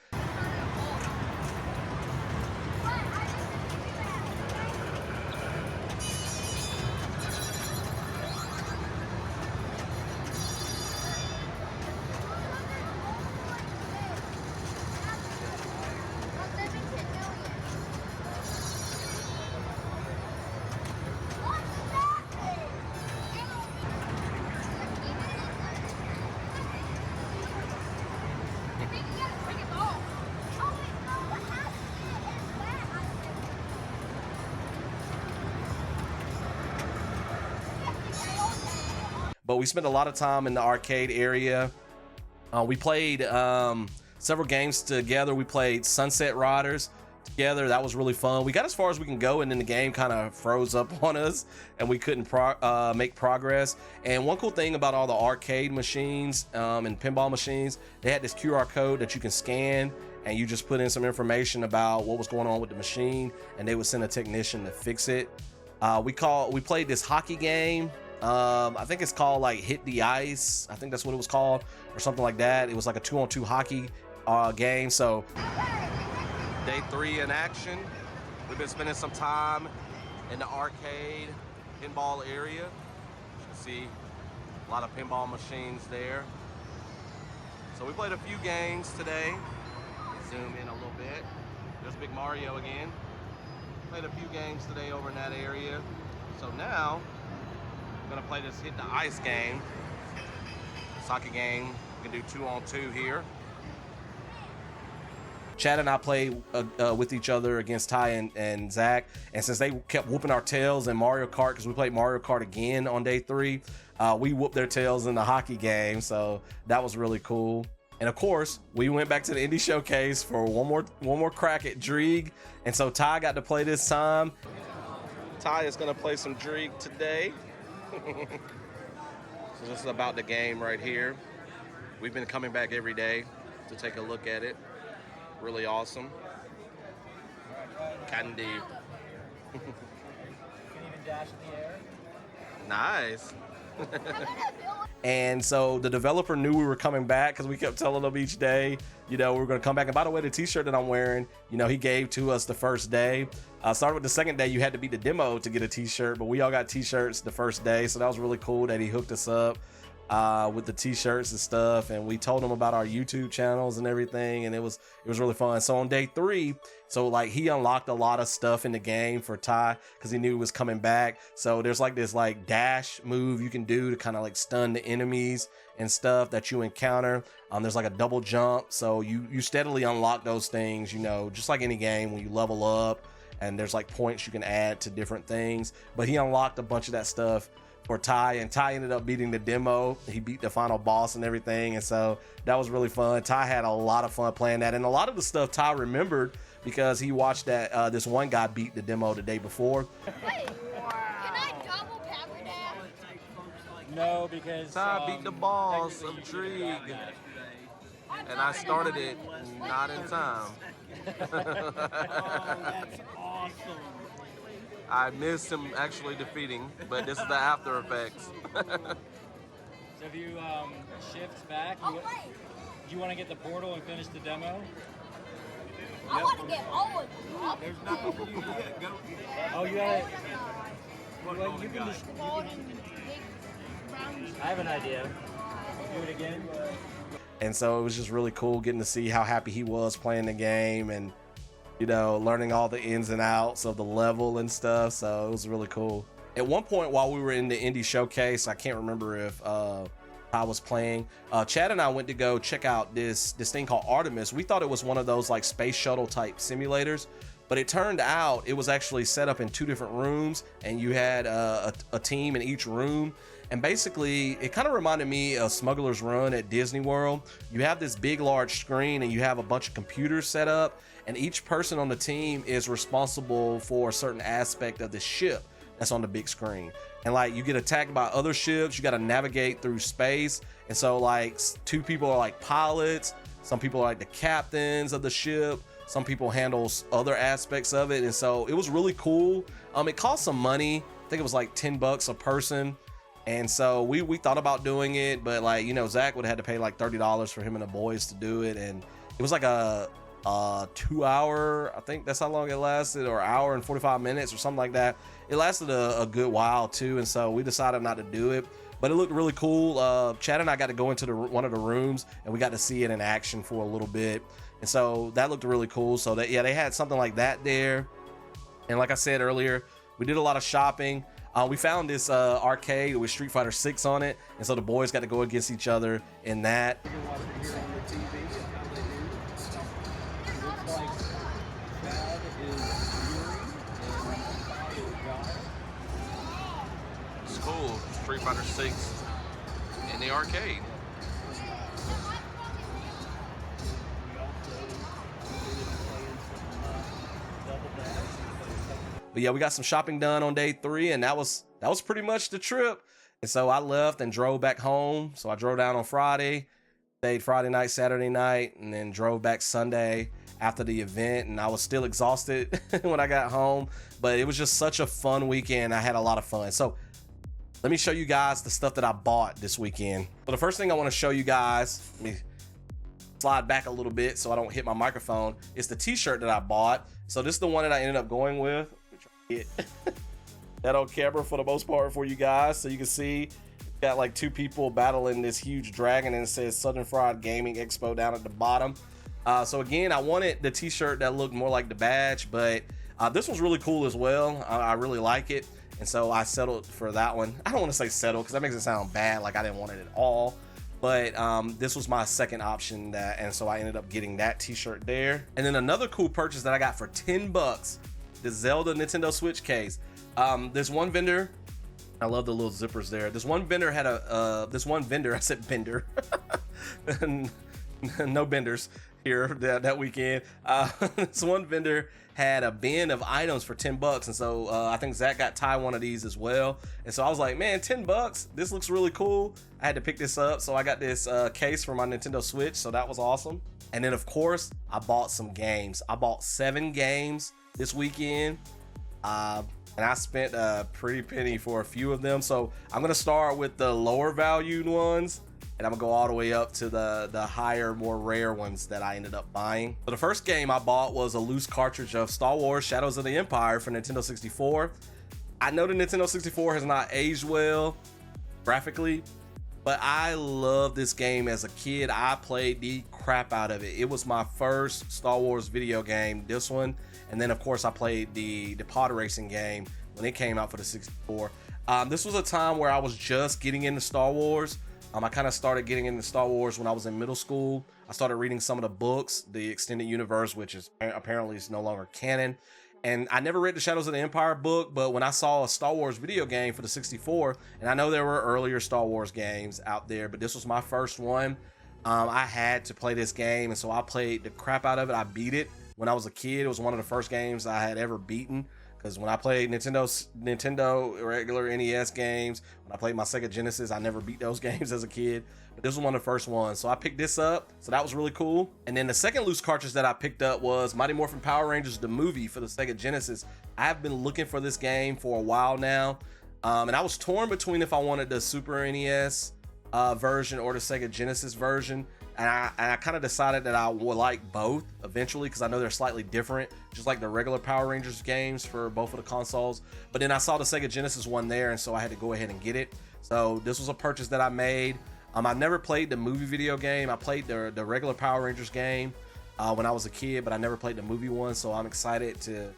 but we spent a lot of time in the arcade area. We played several games together. We played Sunset Riders together. That was really fun. We got as far as we can go, and then the game kind of froze up on us, and we couldn't make progress. And one cool thing about all the arcade machines and pinball machines, they had this QR code that you can scan, and you just put in some information about what was going on with the machine, and they would send a technician to fix it. We played this hockey game. I think it's called like Hit the Ice. I think that's what it was called, or something like that. It was like a 2-on-2 hockey game. So day 3 in action. We've been spending some time in the arcade pinball area. You can see a lot of pinball machines there. So we played a few games today. Zoom in a little bit. There's Big Mario again. Played a few games today over in that area. So now I'm gonna play this Hit the Ice game. Soccer game. We can do 2-on-2 here. Chad and I played with each other against Ty and Zach, and since they kept whooping our tails in Mario Kart, because we played Mario Kart again on day 3, we whooped their tails in the hockey game, so that was really cool. And of course, we went back to the Indie Showcase for one more crack at Dreeg, and so Ty got to play this time. Ty is gonna play some Dreeg today. So this is about the game right here. We've been coming back every day to take a look at it. Really awesome. Candy. You can even dash in the air. Nice. And so the developer knew we were coming back because we kept telling them each day, you know, we were going to come back. And by the way, the t-shirt that I'm wearing, you know, he gave to us the first day. Started with the second day, you had to beat the demo to get a t-shirt, but we all got t-shirts the first day. So that was really cool that he hooked us up with the t-shirts and stuff, and we told him about our YouTube channels and everything, and it was really fun. So on day 3, so like he unlocked a lot of stuff in the game for Ty because he knew he was coming back. So there's like this like dash move you can do to kind of like stun the enemies and stuff that you encounter. There's like a double jump, so you steadily unlock those things, you know, just like any game when you level up, and there's like points you can add to different things. But he unlocked a bunch of that stuff for Ty, and Ty ended up beating the demo. He beat the final boss and everything, and so that was really fun. Ty had a lot of fun playing that, and a lot of the stuff Ty remembered because he watched that this one guy beat the demo the day before. Wait, can I double power dash? No, because Ty beat the boss of Dreeg, and I started it not in time. Oh, that's awesome. I missed him actually defeating, but this is the after effects. So if you shift back, do you want to get the portal and finish the demo? I want to get all of them. There's nothing for you yet. Go. Oh, you got it. Well, you can just. I have an idea. Do it again. And so it was just really cool getting to see how happy he was playing the game, and you know, learning all the ins and outs of the level and stuff. So it was really cool. At one point while we were in the Indie Showcase, I can't remember if I was playing, Chad and I went to go check out this thing called Artemis. We thought it was one of those like space shuttle type simulators, but it turned out it was actually set up in 2 different rooms, and you had a team in each room. And basically, it kind of reminded me of Smuggler's Run at Disney World. You have this big, large screen, and you have a bunch of computers set up, and each person on the team is responsible for a certain aspect of the ship that's on the big screen. And like, you get attacked by other ships, you got to navigate through space. And so like 2 people are like pilots, some people are like the captains of the ship, some people handle other aspects of it. And so it was really cool. It cost some money. I think it was like $10 a person. And so we thought about doing it, but like, you know, Zach would have had to pay like $30 for him and the boys to do it. And it was like a 2 hour, I think that's how long it lasted, or hour and 45 minutes or something like that. It lasted a good while too, and so we decided not to do it, but it looked really cool. Chad and I got to go into one of the rooms, and we got to see it in action for a little bit, and so that looked really cool. So that, yeah, they had something like that there. And like I said earlier, we did a lot of shopping. We found this arcade with Street Fighter 6 on it, and so the boys got to go against each other in that. It's cool. Street Fighter 6 in the arcade. But yeah, we got some shopping done on day 3, and that was pretty much the trip. And so I left and drove back home. So I drove down on Friday, stayed Friday night, Saturday night, and then drove back Sunday after the event. And I was still exhausted when I got home, but it was just such a fun weekend. I had a lot of fun. So let me show you guys the stuff that I bought this weekend. So the first thing I want to show you guys, let me slide back a little bit so I don't hit my microphone, is the t-shirt that I bought. So this is the one that I ended up going with. That on camera for the most part for you guys, so you can see got like 2 people battling this huge dragon, and it says Southern-Fried Gaming Expo down at the bottom. So again, I wanted the t-shirt that looked more like the badge, but this was really cool as well. I really like it, and so I settled for that one. I don't want to say settle because that makes it sound bad, like I didn't want it at all, but this was my second option, and so I ended up getting that t-shirt there. And then another cool purchase that I got for 10 bucks, the Zelda Nintendo Switch case. This one vendor, I love the little zippers there. This one vendor had I said bender. No benders here that weekend. This one vendor had a bin of items for 10 bucks. And so I think Zach got Ty one of these as well. And so I was like, man, 10 bucks, this looks really cool. I had to pick this up. So I got this case for my Nintendo Switch. So that was awesome. And then of course, I bought some games. I bought 7 games this weekend. And I spent a pretty penny for a few of them. So I'm gonna start with the lower valued ones, and I'm gonna go all the way up to the higher, more rare ones that I ended up buying. So the first game I bought was a loose cartridge of Star Wars Shadows of the Empire for Nintendo 64. I know the Nintendo 64 has not aged well graphically, but I love this game. As a kid, I played the crap out of it. It was my first Star Wars video game, this one. And then of course I played the pod racing game when it came out for the 64. This was a time where I was just getting into Star Wars. I kind of started getting into Star Wars when I was in middle school. I started reading some of the books, the extended universe, which is apparently is no longer canon. And I never read the Shadows of the Empire book, but when I saw a Star Wars video game for the 64, and I know there were earlier Star Wars games out there, but this was my first one. I had to play this game, and so I played the crap out of it. I beat it. When I was a kid, it was one of the first games I had ever beaten, because when I played Nintendo regular NES games, when I played my Sega Genesis, I never beat those games as a kid, but this was one of the first ones. So I picked this up, so that was really cool. And then the second loose cartridge that I picked up was Mighty Morphin Power Rangers, the movie for the Sega Genesis. I've been looking for this game for a while now, and I was torn between if I wanted the Super NES version or the Sega Genesis version. And I kind of decided that I would like both eventually, because I know they're slightly different, just like the regular Power Rangers games for both of the consoles. But then I saw the Sega Genesis one there, and so I had to go ahead and get it. So this was a purchase that I made. I never played the movie video game. I played the regular Power Rangers game when I was a kid, but I never played the movie one. So I'm excited to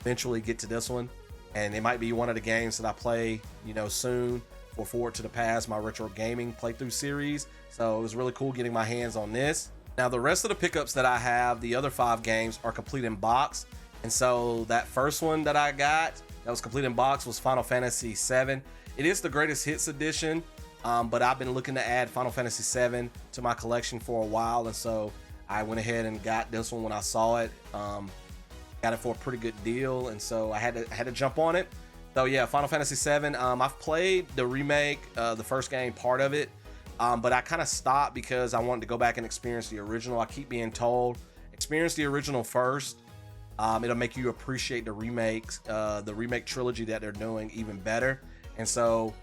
eventually get to this one. And it might be one of the games that I play, soon for Forward to the Past, my retro gaming playthrough series. So it was really cool getting my hands on this. Now the rest of the pickups that I have, the other 5 games, are complete in box. And so that first one that I got that was complete in box was Final Fantasy VII. It is the greatest hits edition, but I've been looking to add Final Fantasy VII to my collection for a while, and so I went ahead and got this one when I saw it. Got it for a pretty good deal, and so I had to jump on it. So yeah, Final Fantasy VII. I've played the remake, the first game, part of it. But I kind of stopped because I wanted to go back and experience the original. I keep being told, experience the original first. It'll make you appreciate the remakes, the remake trilogy that they're doing even better. And so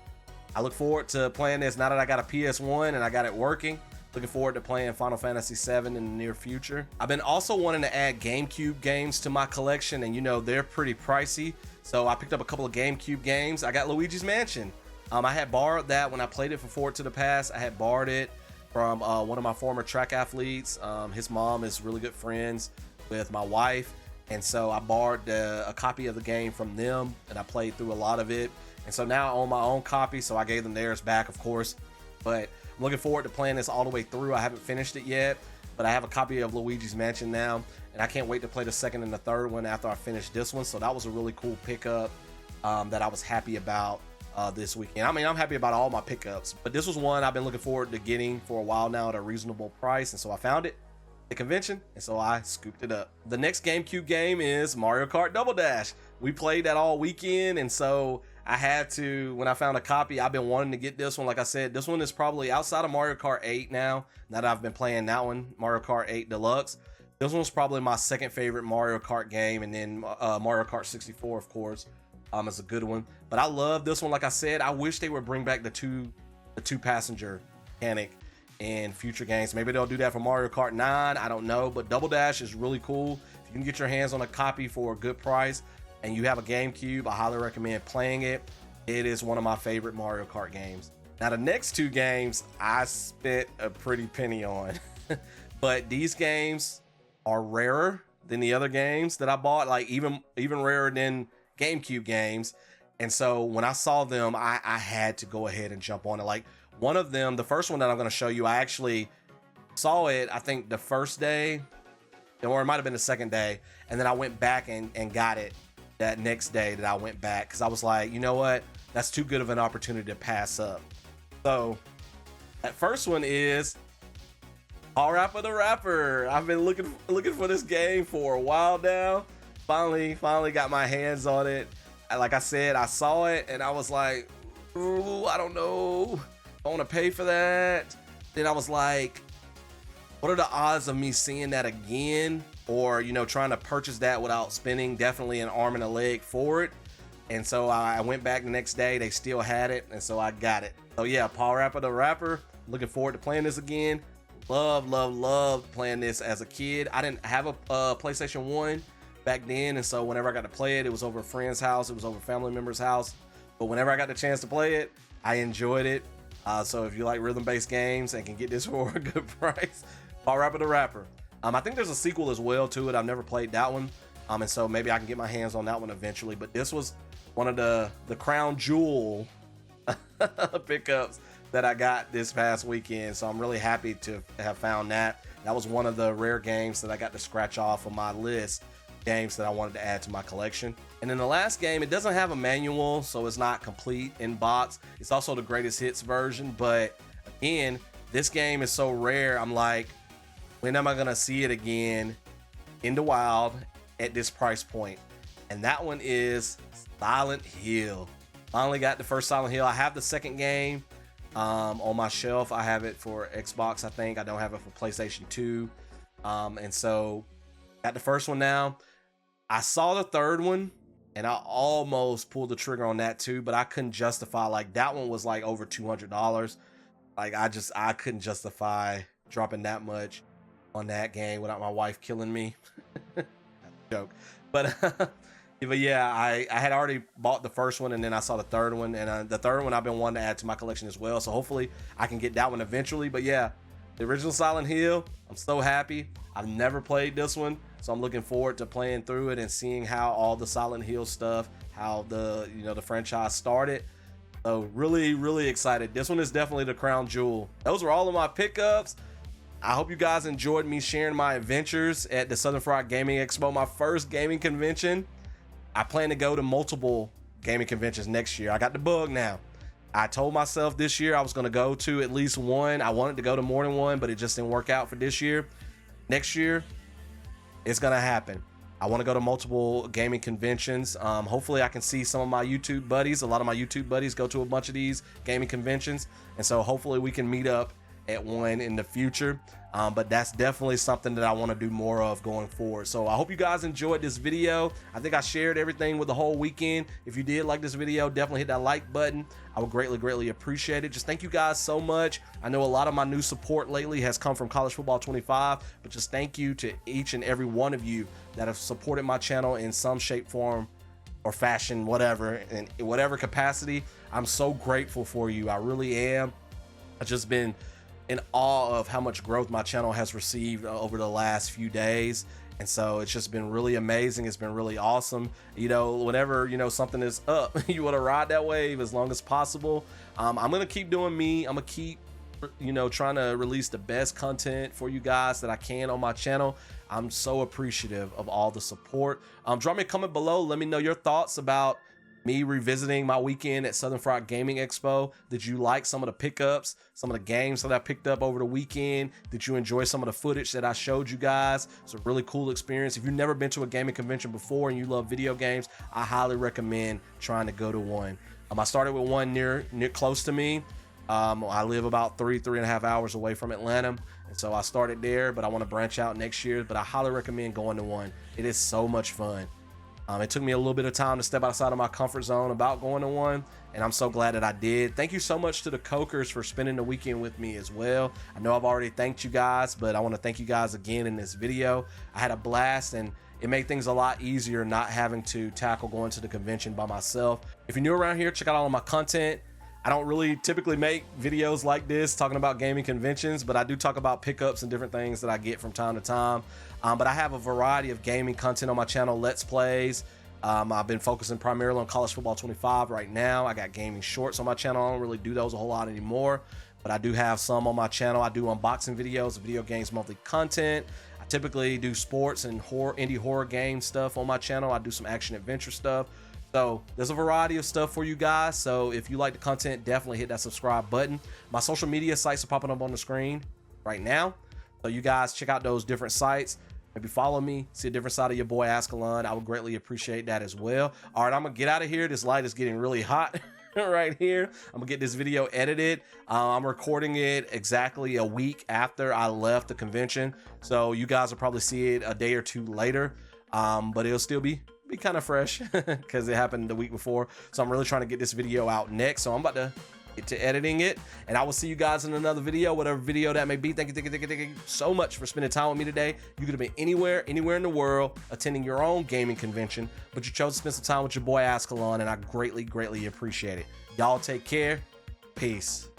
I look forward to playing this now that I got a PS1 and I got it working. Looking forward to playing Final Fantasy VII in the near future. I've been also wanting to add GameCube games to my collection, and they're pretty pricey. So I picked up a couple of GameCube games. I got Luigi's Mansion. I had borrowed that when I played it for Forward to the Past. I had borrowed it from one of my former track athletes. His mom is really good friends with my wife, and so I borrowed a copy of the game from them, and I played through a lot of it. And so now I own my own copy, so I gave them theirs back, of course. But I'm looking forward to playing this all the way through. I haven't finished it yet, but I have a copy of Luigi's Mansion now, and I can't wait to play the second and the third one after I finish this one. So that was a really cool pickup that I was happy about this weekend. I mean, I'm happy about all my pickups, but this was one I've been looking forward to getting for a while now at a reasonable price, and so I found it at the convention, and so I scooped it up. The next GameCube game is Mario Kart Double Dash. We played that all weekend, and so I had to, when I found a copy, I've been wanting to get this one. Like I said, this one is probably outside of Mario Kart 8 now that I've been playing that one, Mario Kart 8 Deluxe. This one's probably my second favorite Mario Kart game, and then Mario Kart 64, of course, is a good one. But I love this one. Like I said, I wish they would bring back the two passenger mechanic in future games. Maybe they'll do that for Mario Kart 9. I don't know, but Double Dash is really cool. If you can get your hands on a copy for a good price and you have a GameCube, I highly recommend playing it. It is one of my favorite Mario Kart games. Now the next two games I spent a pretty penny on, but these games are rarer than the other games that I bought, like even rarer than GameCube games. And so when I saw them, I had to go ahead and jump on it. Like one of them, the first one that I'm going to show you, I actually saw it, I think the first day, or it might have been the second day. And then I went back and got it that next day that I went back, because I was like, you know what? That's too good of an opportunity to pass up. So that first one is Parappa the Rapper. I've been looking for this game for a while now. Finally got my hands on it. Like I said, I saw it and I was like, ooh, I don't know. I want to pay for that. Then I was like, what are the odds of me seeing that again? Or, you know, trying to purchase that without spending definitely an arm and a leg for it. And so I went back the next day. They still had it. And so I got it. So yeah, Parappa the Rapper. Looking forward to playing this again. Loved playing this as a kid. I didn't have a PlayStation 1 back then, and so whenever I got to play it, it was over a friend's house, it was over a family member's house. But whenever I got the chance to play it, I enjoyed it. So if you like rhythm-based games and can get this for a good price, Parappa the Rapper. I think there's a sequel as well to it. I've never played that one, and so maybe I can get my hands on that one eventually. But this was one of the crown jewel pickups that I got this past weekend, so I'm really happy to have found that. That was one of the rare games that I got to scratch off of my list, games that I wanted to add to my collection. And then the last game, it doesn't have a manual, so it's not complete in box. It's also the greatest hits version, but again, this game is so rare. I'm like, when am I gonna see it again in the wild at this price point? And that one is Silent Hill. Finally got the first Silent Hill. I have the second game on my shelf. I have it for Xbox, I think. I don't have it for PlayStation 2. And so got the first one now. I saw the third one and I almost pulled the trigger on that too, but I couldn't justify, like that one was like over $200. Like I couldn't justify dropping that much on that game without my wife killing me. Joke. But yeah, I had already bought the first one and then I saw the third one, and the third one I've been wanting to add to my collection as well. So hopefully I can get that one eventually. But yeah, the original Silent Hill, I'm so happy. I've never played this one, so I'm looking forward to playing through it and seeing how all the Silent Hill stuff, how the franchise started. So really excited. This one is definitely the crown jewel. Those were all of my pickups. I hope you guys enjoyed me sharing my adventures at the Southern-Fried Gaming Expo, my first gaming convention. I plan to go to multiple gaming conventions next year. I got the bug now. I told myself this year I was going to go to at least one. I wanted to go to more than one, but it just didn't work out for this year. Next year, it's going to happen. I want to go to multiple gaming conventions. Hopefully I can see some of my YouTube buddies. A lot of my YouTube buddies go to a bunch of these gaming conventions. And so hopefully we can meet up at one in the future. But that's definitely something that I want to do more of going forward. So I hope you guys enjoyed this video. I think I shared everything with the whole weekend. If you did like this video, definitely hit that like button. I would greatly appreciate it. Just thank you guys so much. I know a lot of my new support lately has come from College Football 25, but just thank you to each and every one of you that have supported my channel in some shape, form, or fashion, whatever, in whatever capacity. I'm so grateful for you. I really am. I've just been in awe of how much growth my channel has received over the last few days. And so it's just been really amazing. It's been really awesome. You know, whenever, you know, something is up, you want to ride that wave as long as possible. I'm going to keep doing me. I'm going to keep, you know, trying to release the best content for you guys that I can on my channel. I'm so appreciative of all the support. Drop me a comment below. Let me know your thoughts about me revisiting my weekend at Southern-Fried Gaming Expo? Did you like some of the pickups, some of the games that I picked up over the weekend? Did you enjoy some of the footage that I showed you guys? It's a really cool experience. If you've never been to a gaming convention before and you love video games, I highly recommend trying to go to one. I started with one near close to me. I live about 3.5 hours away from Atlanta, and so I started there, but I want to branch out next year. But I highly recommend going to one. It is so much fun. It took me a little bit of time to step outside of my comfort zone about going to one, and I'm so glad that I did. Thank you so much to the Cokers for spending the weekend with me as well. I know I've already thanked you guys, but I want to thank you guys again in this video. I had a blast, and it made things a lot easier not having to tackle going to the convention by myself. If you're new around here, check out all of my content. I don't really typically make videos like this talking about gaming conventions, but I do talk about pickups and different things that I get from time to time. But I have a variety of gaming content on my channel, Let's Plays. I've been focusing primarily on College Football 25 right now. I got gaming shorts on my channel. I don't really do those a whole lot anymore, but I do have some on my channel. I do unboxing videos, video games monthly content. I typically do sports and indie horror game stuff on my channel. I do some action adventure stuff. So there's a variety of stuff for you guys. So if you like the content, definitely hit that subscribe button. My social media sites are popping up on the screen right now. So you guys check out those different sites. Maybe follow me, see a different side of your boy Azkhalon. I would greatly appreciate that as well. All right, I'm gonna get out of here. This light is getting really hot right here. I'm gonna get this video edited. I'm recording it exactly a week after I left the convention. So you guys will probably see it a day or two later. But it'll still be kind of fresh because it happened the week before. So I'm really trying to get this video out next. So I'm about to get to editing it, and I will see you guys in another video, whatever video that may be. Thank you so much for spending time with me today. You could have been anywhere in the world attending your own gaming convention, but you chose to spend some time with your boy Azkhalon, and I greatly appreciate it. Y'all take care. Peace.